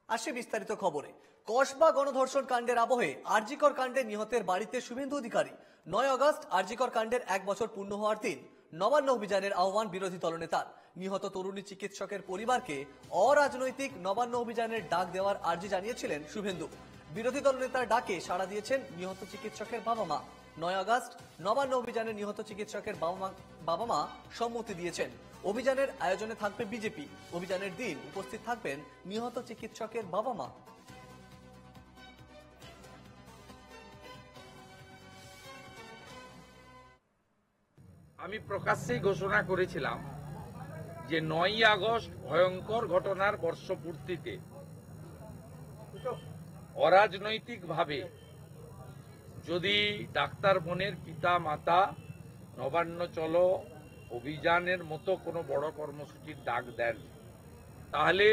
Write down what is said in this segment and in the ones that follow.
আসে বিস্তারিত খবরে। কসবা গণধর্ষণ কাণ্ডের আবহে আরজিকর কাণ্ডে নিহতের বাড়িতে শুভেন্দু অধিকারী। 9 আগস্ট আরজিকর কাণ্ডের 1 বছর পূর্ণ হওয়ার দিন নবান্ন অভিযানের আহ্বান বিরোধী দলনেতার। নিহত তরুণী চিকিৎসকের পরিবারকে অরাজনৈতিক নবান্ন অভিযানের ডাক দেওয়ার আর্জি জানিয়েছিলেন শুভেন্দু। বিরোধী দলনেতার ডাকে সাড়া দিয়েছেন নিহত চিকিৎসকের বাবা মা। 9 আগস্ট নবান্ন অভিযানে নিহত চিকিৎসকের বাবা মা সম্মতি দিয়েছেন। অভিযানের আয়োজনে থাকবে বিজেপি। অভিযানের দিন উপস্থিত থাকবেন নিহত চিকিৎসকের বাবা মা। আমি প্রকাশ্যেই ঘোষণা করেছিলাম যে 9 আগস্ট ভয়ঙ্কর ঘটনার বর্ষপূর্তিতে অরাজনৈতিকভাবে যদি ডাক্তার বোনের পিতা মাতা নবান্ন চলো অভিযানের মতো কোনো বড় কর্মসূচির ডাক দেন, তাহলে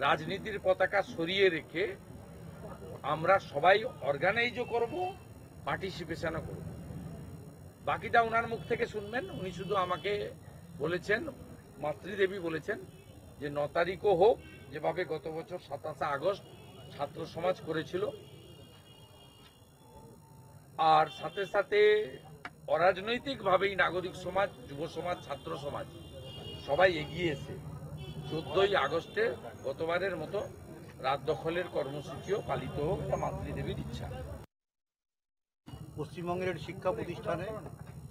রাজনীতির পতাকা সরিয়ে রেখে আমরা সবাই অর্গানাইজও করব, পার্টিসিপেশনও করব। বাকিটা ওনার মুখ থেকে শুনবেন। উনি শুধু আমাকে বলেছেন, মাতৃদেবী বলেছেন যে 9 তারিখও হোক, যেভাবে গত বছর 27 আগস্ট ছাত্র সমাজ করেছিল, আর সাথে সাথে অরাজনৈতিকভাবেই নাগরিক সমাজ, যুব সমাজ, ছাত্র সমাজ সবাই এগিয়ে এসে 14ই আগস্টে গতবারের মতো রাত দখলের কর্মসূচিও পালিত হোক, তা মাতৃদেবীর ইচ্ছা। পশ্চিমবঙ্গের শিক্ষা প্রতিষ্ঠানে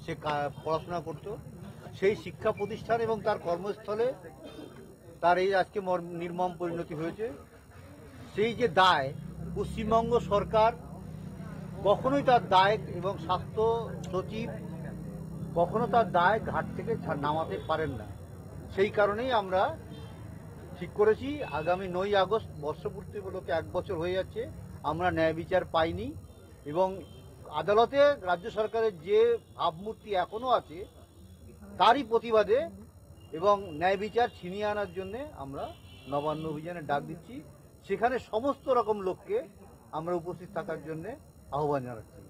সে পড়াশোনা করত, সেই শিক্ষা প্রতিষ্ঠান এবং তার কর্মস্থলে তার এই আজকে নির্মম পরিণতি হয়েছে। সেই যে দায়, পশ্চিমবঙ্গ সরকার কখনোই তার দায় এবং স্বাস্থ্য সচিব কখনো তার দায় ঘাট থেকে নামাতে পারেন না। সেই কারণেই আমরা ঠিক করেছি আগামী 9 আগস্ট বর্ষপূর্তি উপলক্ষে 1 বছর হয়ে যাচ্ছে, আমরা ন্যায় বিচার পাইনি এবং আদালতে রাজ্য সরকারের যে ভাবমূর্তি এখনো আছে তারই প্রতিবাদে এবং ন্যায় বিচার ছিনিয়ে আনার জন্য আমরা নবান্ন অভিযানে ডাক দিচ্ছি। সেখানে সমস্ত রকম লোককে আমরা উপস্থিত থাকার জন্য আহ্বান জানাচ্ছি।